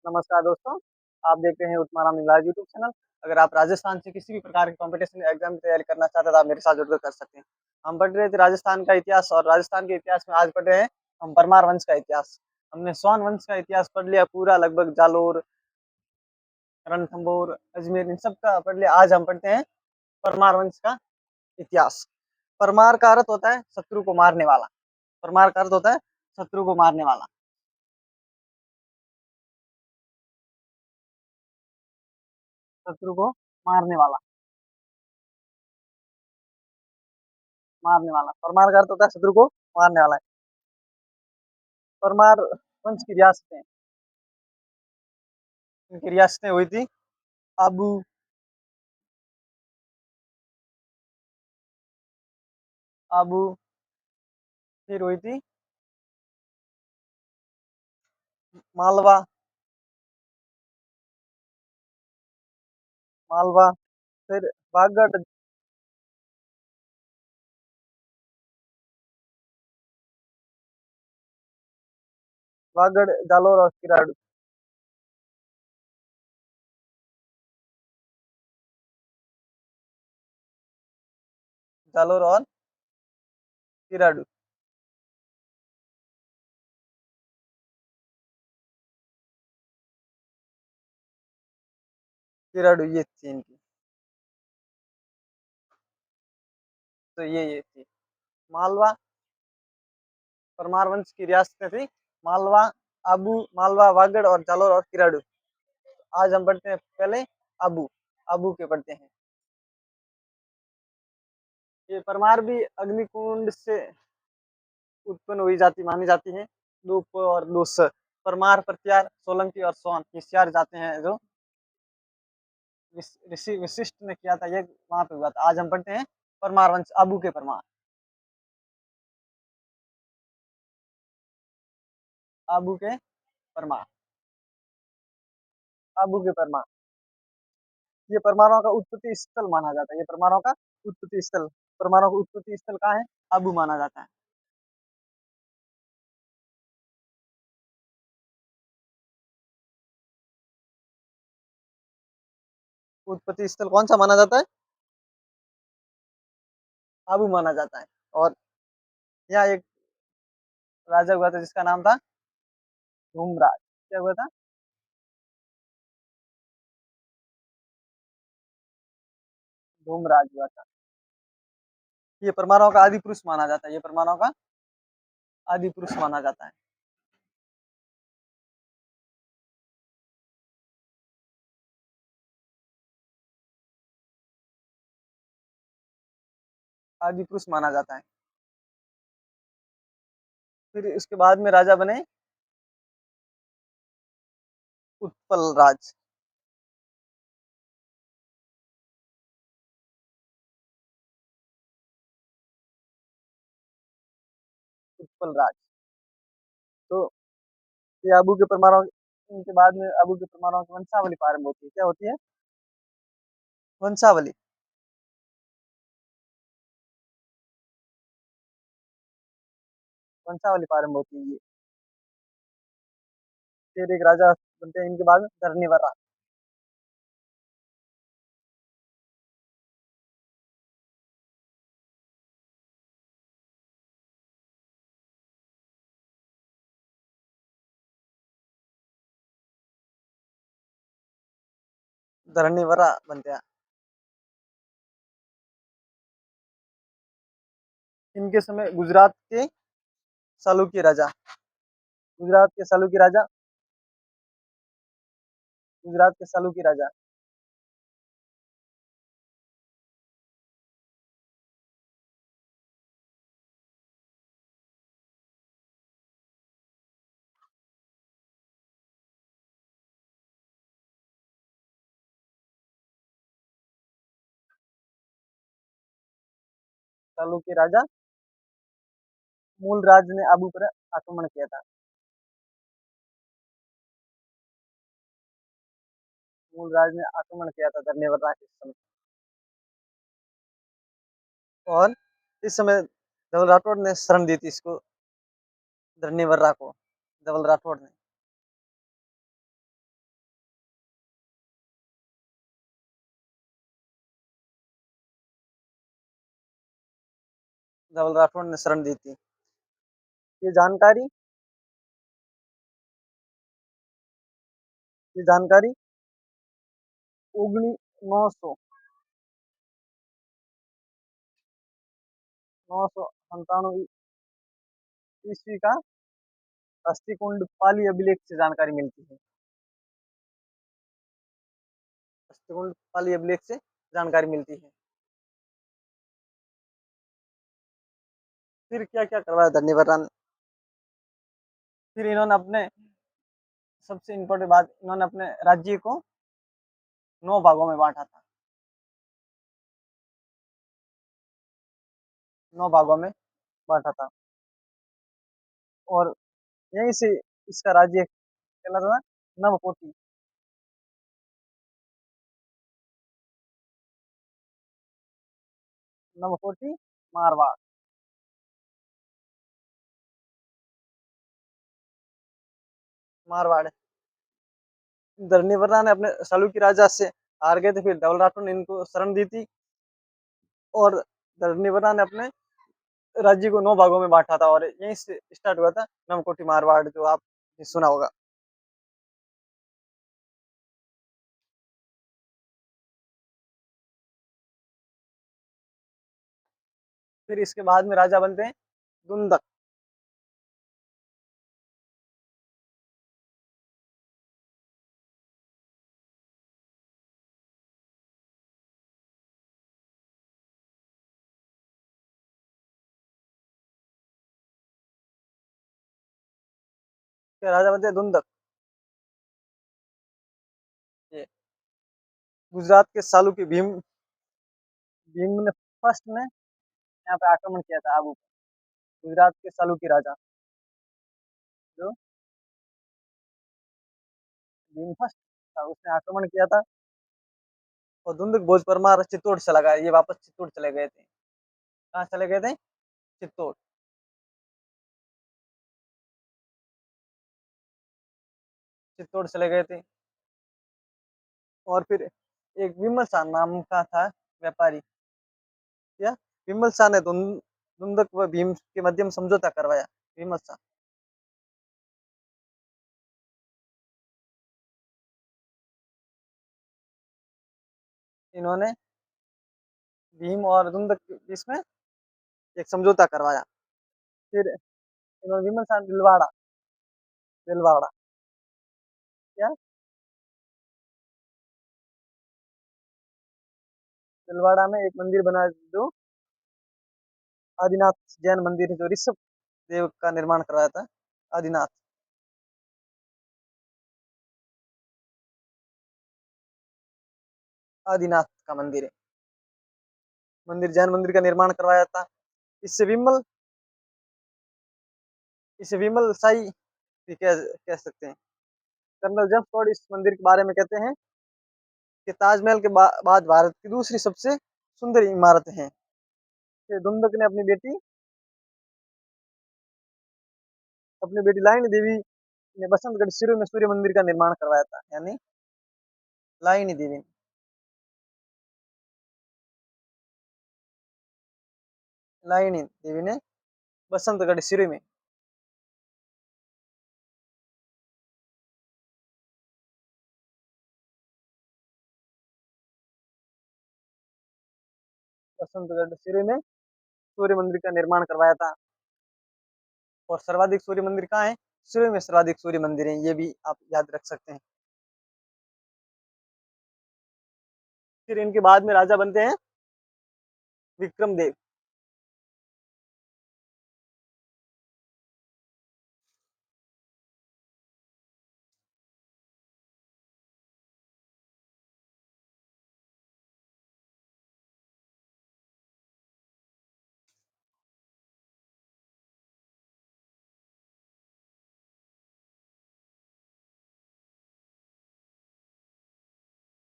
नमस्कार दोस्तों, आप देख रहे हैं उस्मानाबाद इंग्लिश यूट्यूब चैनल। अगर आप राजस्थान से किसी भी प्रकार के कॉम्पिटिशन एग्ज़ाम की तैयारी करना चाहते हैं तो आप मेरे साथ जुड़कर कर सकते हैं। हम पढ़ रहे थे राजस्थान का इतिहास और राजस्थान के इतिहास में आज पढ़ रहे हैं हम परमार वंश का इतिहास। हमने स्वान वंश का इतिहास पढ़ लिया पूरा लगभग जालोर, रणथंभौर, अजमेर इन सब का पढ़ लिया। आज हम पढ़ते हैं परमार वंश का इतिहास। परमार का अर्थ होता है शत्रु को मारने वाला। परमार का अर्थ होता है शत्रु को मारने वाला। शत्रु को मारने वाला, मारने वाला। परमार का अर्थ होता है शत्रु को मारने वाला। परमार वंश की रियासतें, इनकी रियासतें हुई थी आबू, आबू, फिर हुई थी मालवा, मालवा, फिर वागड़, वागड़, जालोर और किराड़ू, जालोर और किराड़ू, किराड़ू ये थी इनकी। तो ये थी मालवा। परमार वंश की रियासतें थी मालवा, आबू, मालवा, वागड़ और जालोर और किराड़ू। आज हम पढ़ते हैं पहले आबू, आबू के पढ़ते हैं। ये परमार भी अग्निकुंड से उत्पन्न हुई जाति मानी जाती है। दो प और दो स, परमार, प्रत्यार, सोलंकी और सोन ये 4 जाते हैं जो ऋषि वशिष्ठ ने किया था, ये वहां पे हुआ था। आज हम पढ़ते हैं परमार वंश, आबू के परमार, आबू के परमार, आबू के परमार। ये परमाणुओं का उत्पत्ति स्थल माना जाता है। ये परमाणुओं का उत्पत्ति स्थल, परमाणु का उत्पत्ति स्थल कहाँ है? आबू माना जाता है। उत्पत्ति स्थल कौन सा माना जाता है? आबू माना जाता है। और यहाँ एक राजा हुआ था जिसका नाम था धूमराज। क्या हुआ था? धूमराज हुआ था। ये परमाणुओं का आदि पुरुष माना जाता है। ये परमाणुओं का आदि पुरुष माना जाता है। आदि पुरुष माना जाता है। फिर इसके बाद में राजा बने उत्पल राज। उत्पल राज। तो ये आबू के परमाणु, इनके बाद में आबू के परमाणुओं की वंशावली प्रारंभ होती है। क्या होती है? वंशावली। वंशावली प्रारंभ होती है ये। फिर एक राजा बनते हैं इनके बाद में धरणीवरा। धरणीवरा बनते हैं। इनके समय गुजरात के चालुक्य राजा, गुजरात के चालुक्य राजा, गुजरात के चालुक्य राजा, चालुक्य राजा मूलराज ने आबू पर आक्रमण किया था। मूलराज ने आक्रमण किया था धरणीवरा के समय। और इस समय धवल राठौड़ ने शरण दी थी इसको, धरणीवरा को, धवल राठौड़ ने। धवल राठौड़ ने शरण दी थी। ये जानकारी ये जानकारी 997 ईस्वी का हस्तिकुंड पाली अभिलेख से जानकारी मिलती है। हस्तिकुंड पाली अभिलेख से जानकारी मिलती है। फिर क्या-क्या करवाया धन्य ने? फिर इन्होंने अपने सबसे इम्पोर्टेंट बात, इन्होंने अपने राज्य को 9 भागों में बाँटा था। 9 भागों में बाँटा था और यहीं से इसका राज्य कहलाता था नवकोटी। नवकोटी मारवाड़। मारवाड़। धरणीधर ने अपने सलूकी राजा से हार गए थे, फिर धवल राठौर ने इनको शरण दी थी और धरणीधर ने अपने राज्य को 9 भागों में बाँटा था और यहीं से स्टार्ट हुआ था नवकोटी मारवाड़, जो आपने सुना होगा। फिर इसके बाद में राजा बनते हैं दुंदक। फिर राजा बनते हैं दुंदक। ये गुजरात के सालुकी भीम भीम ने फर्स्ट में यहाँ पे आक्रमण किया था आबू। गुजरात के सालुकी राजा जो भीम फर्स्ट था, उसने आक्रमण किया था और धुंधक भोज परमार चित्तौड़ चला गया। ये वापस चित्तौड़ चले गए थे। कहाँ चले गए थे? चित्तौड़। चित्तौड़ चले गए थे और फिर एक विमल शाह नाम का था व्यापारी, या विमल शाह ने धुंधक व भीम के मध्य में समझौता करवाया। विमल शाह इन्होंने भीम और धुंधक के बीच में एक समझौता करवाया। फिर इन्होंने विमल शाह दिलवाड़ा दिलवाड़ा क्या दिलवाड़ा में एक मंदिर बना, जो आदिनाथ जैन मंदिर है, जो ऋषभ देव का निर्माण करवाया था। आदिनाथ आदिनाथ का मंदिर है। मंदिर जैन मंदिर का निर्माण करवाया था। इससे विमल इसे विमल शाही भी कह सकते हैं। कर्नल जेम्स टॉड इस मंदिर के बारे में कहते हैं कि ताजमहल के बाद भारत की दूसरी सबसे सुंदर इमारत है। फिर दुंदक ने अपनी बेटी लाइनी देवी ने बसंतगढ़ सिरो में सूर्य मंदिर का निर्माण करवाया था। यानी लाइनी देवी लाइनी देवी ने बसंतगढ़ सिरो में बसंतगढ़ सिरो में सूर्य मंदिर का निर्माण करवाया था। और सर्वाधिक सूर्य मंदिर कहाँ है? सिरो में सर्वाधिक सूर्य मंदिर है, ये भी आप याद रख सकते हैं। फिर इनके बाद में राजा बनते हैं विक्रम देव।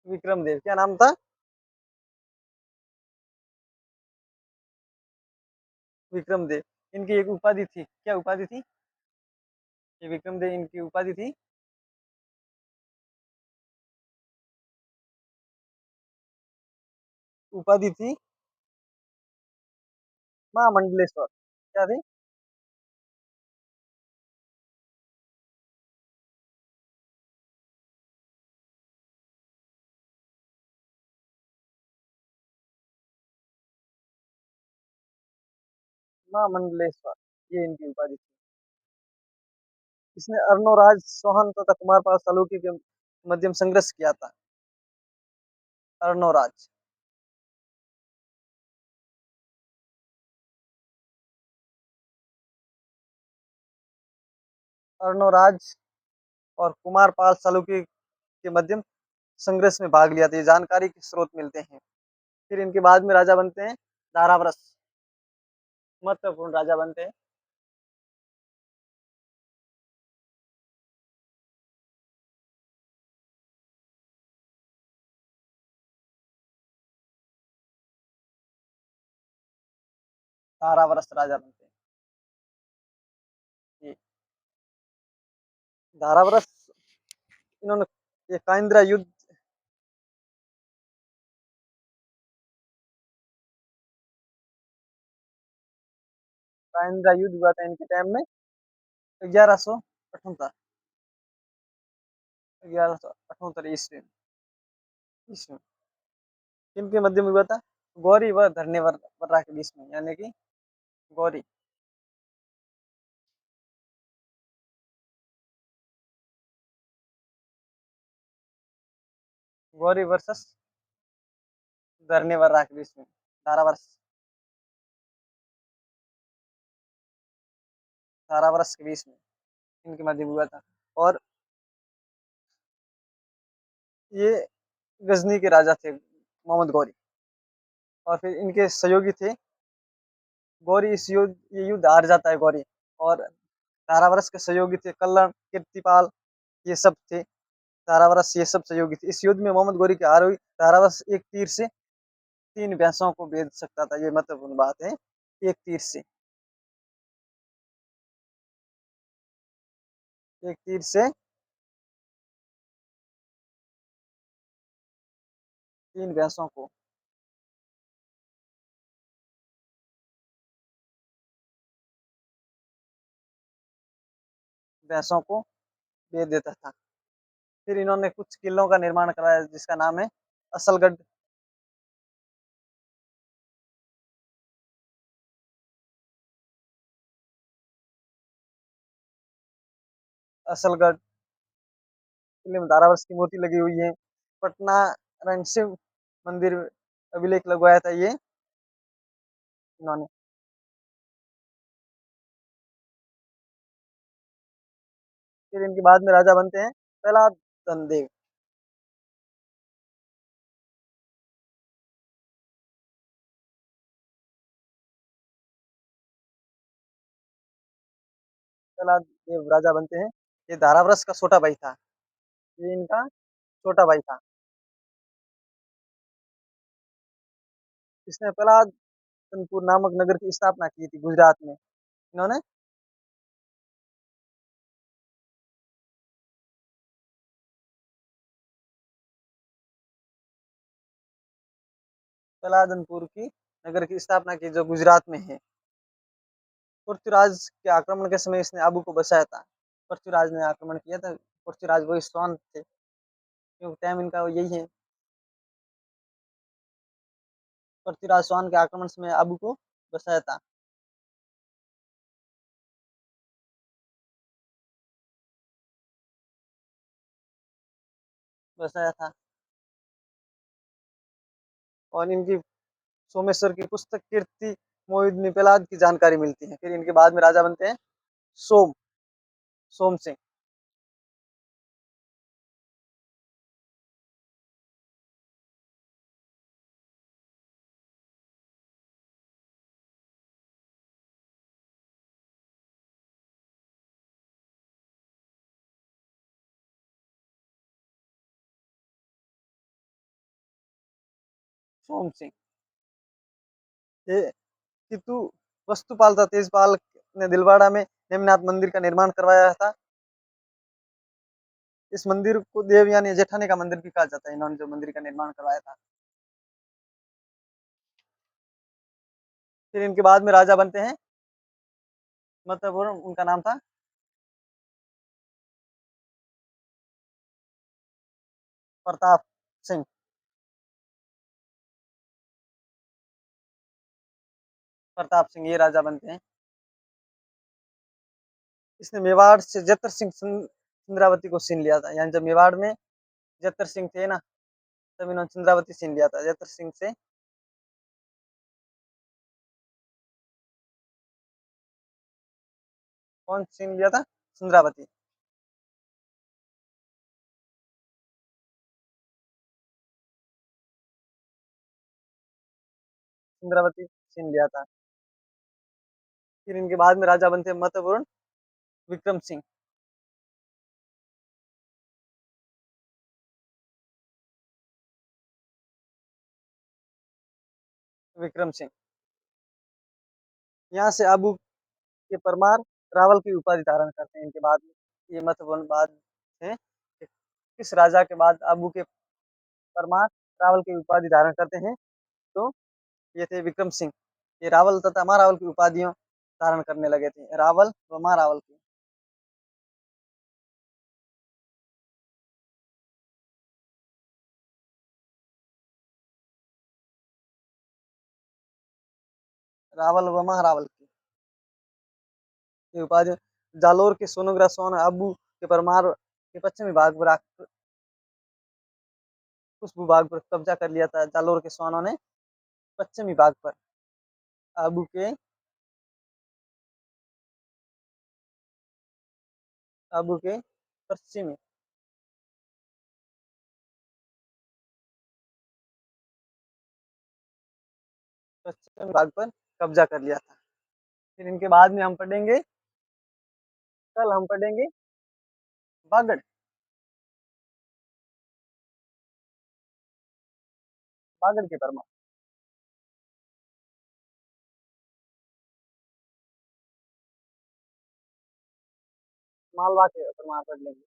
विक्रम देव क्या नाम था? विक्रम देव। इनकी एक उपाधि थी, क्या उपाधि थी? ये विक्रम देव इनकी उपाधि थी उपाधि थी महामंडलेश्वर क्या थी? महामंडलेश्वर, ये इनकी उपाधि थी। इसने अर्णोराज चौहान तथा कुमारपाल सालुकी के मध्यम संघर्ष किया था। अर्णोराज। अर्णोराज और कुमारपाल सालुकी के मध्यम संघर्ष में भाग लिया था, ये जानकारी के स्रोत मिलते हैं। फिर इनके बाद में राजा बनते हैं दारावरस, महत्वपूर्ण राजा बनते हैं। दारावरस राजा बनते हैं। ये दारावरस, इन्होंने ये काइंद्रा युद्ध, काइंद्रा युद्ध हुआ था इनके टाइम में 1178, 1178 ईस्वी में। किनके मध्य में हुआ था? गौरी व धन्यवर्रा के बीच में, यानी कि गौरी, गौरी वर्सेस धन्यवर्रा के बीच में, दारावरस, दारावरस के बीच में इनके मध्य में हुआ था। और ये गजनी के राजा थे मोहम्मद गौरी, और फिर इनके सहयोगी थे गौरी। इस युद्ध, ये युद्ध हार जाता है गौरी, और दारावरस के सहयोगी थे कल्लण, कीर्तिपाल, ये सब थे। दारावरस ये सब सहयोगी थे। इस युद्ध में मोहम्मद गौरी की हार हुई। दारावरस एक तीर से 3 भैंसों को बेच सकता था, ये महत्वपूर्ण बात है। एक तीर से, एक तीर से 3 भैंसों को, भैंसों को बेच देता था। फिर इन्होंने कुछ किलों का निर्माण कराया, जिसका नाम है असलगढ़, असलगढ़ किले में दारावरस की मूर्ति लगी हुई है। पटना रंग शिव मंदिर अभिलेख लगवाया था ये इन्होंने। फिर इनके बाद में राजा बनते हैं प्रहलाद देव। प्रहलाद देव राजा बनते हैं। ये दारावरस का छोटा भाई था, ये इनका छोटा भाई था। इसने प्रहलादनपुर नामक नगर की स्थापना की थी गुजरात में इन्होंने। प्रहलादनपुर की नगर की स्थापना की, जो गुजरात में है। पृथ्वीराज के आक्रमण के समय इसने आबू को बसाया था। पृथ्वीराज ने आक्रमण किया था। पृथ्वीराज वही स्वान थे, क्योंकि टाइम इनका यही है। पृथ्वीराज चौहान के आक्रमण में आबू को बसाया था। बसाया था। और इनकी सोमेश्वर की पुस्तक कीर्ति मोहित निपेलाद की जानकारी मिलती है। फिर इनके बाद में राजा बनते हैं सोम, सोम सिंह। सोम सिंह, ये कितु वस्तुपाल था तेजपाल ने दिलवाड़ा में नेमिनाथ मंदिर का निर्माण करवाया था। इस मंदिर को देवयानी जेठानी का मंदिर भी कहा जाता है, इन्होंने जो मंदिर का निर्माण करवाया था। फिर इनके बाद में राजा बनते हैं महत्वपूर्ण, उनका नाम था प्रताप सिंह। प्रताप सिंह ये राजा बनते हैं। इसने मेवाड़ से जतर सिंह सुंदरावती को छीन लिया था, यानी जब मेवाड़ में जतर सिंह थे ना, तब इन्होंने सुंदरावती छीन लिया था जतर सिंह से। कौन छीन लिया था? सुंदरावती। सुंदरावती छीन लिया था। फिर इनके बाद में राजा बनते हैं महत्वपूर्ण विक्रम सिंह। विक्रम सिंह यहाँ से आबू के परमार रावल की उपाधि धारण करते हैं। इनके बाद में ये महत्वपूर्ण बात है कि किस राजा के बाद आबू के परमार रावल की उपाधि धारण करते हैं, तो ये थे विक्रम सिंह। ये रावल तथा महारावल की उपाधियों धारण करने लगे थे, रावल व महारावल की। रावल व महारावल की ये उपाधि। जालोर के सोनग्रा सोन आबू के परमार के पश्चिमी भाग पर उस भूभाग पर कब्जा कर लिया था जालोर के सोनों ने, पश्चिमी भाग पर आबू के आबू के पश्चिमी पश्चिमी भाग पर कब्जा कर लिया था। फिर इनके बाद में हम पढ़ेंगे, कल हम पढ़ेंगे बागड़। बागड़ के परमार, मालवा के परमार पढ़ लेंगे।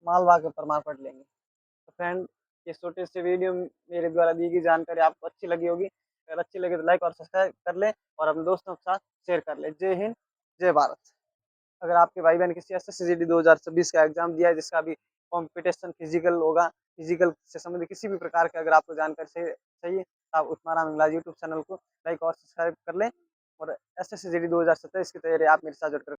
मालवा के परमार पढ़ लेंगे। तो फ्रेंड, ये छोटे से वीडियो मेरे द्वारा दी गई जानकारी आपको अच्छी लगी होगी। अगर अच्छी लगे तो लाइक और सब्सक्राइब कर ले और अपने दोस्तों के साथ शेयर कर ले। जय हिंद, जय भारत। अगर आपके भाई बहन किसी एसएससीजीडी 2026 का एग्जाम दिया है, जिसका भी कंपटीशन फिजिकल होगा, फिजिकल से संबंधित किसी भी प्रकार की अगर आपको जानकारी चाहिए, तो आप उस्मानाबाद इंग्लिश यूट्यूब चैनल को लाइक और सब्सक्राइब कर लें और एसएससीजीडी 2027 की तैयारी आप मेरे साथ जुड़कर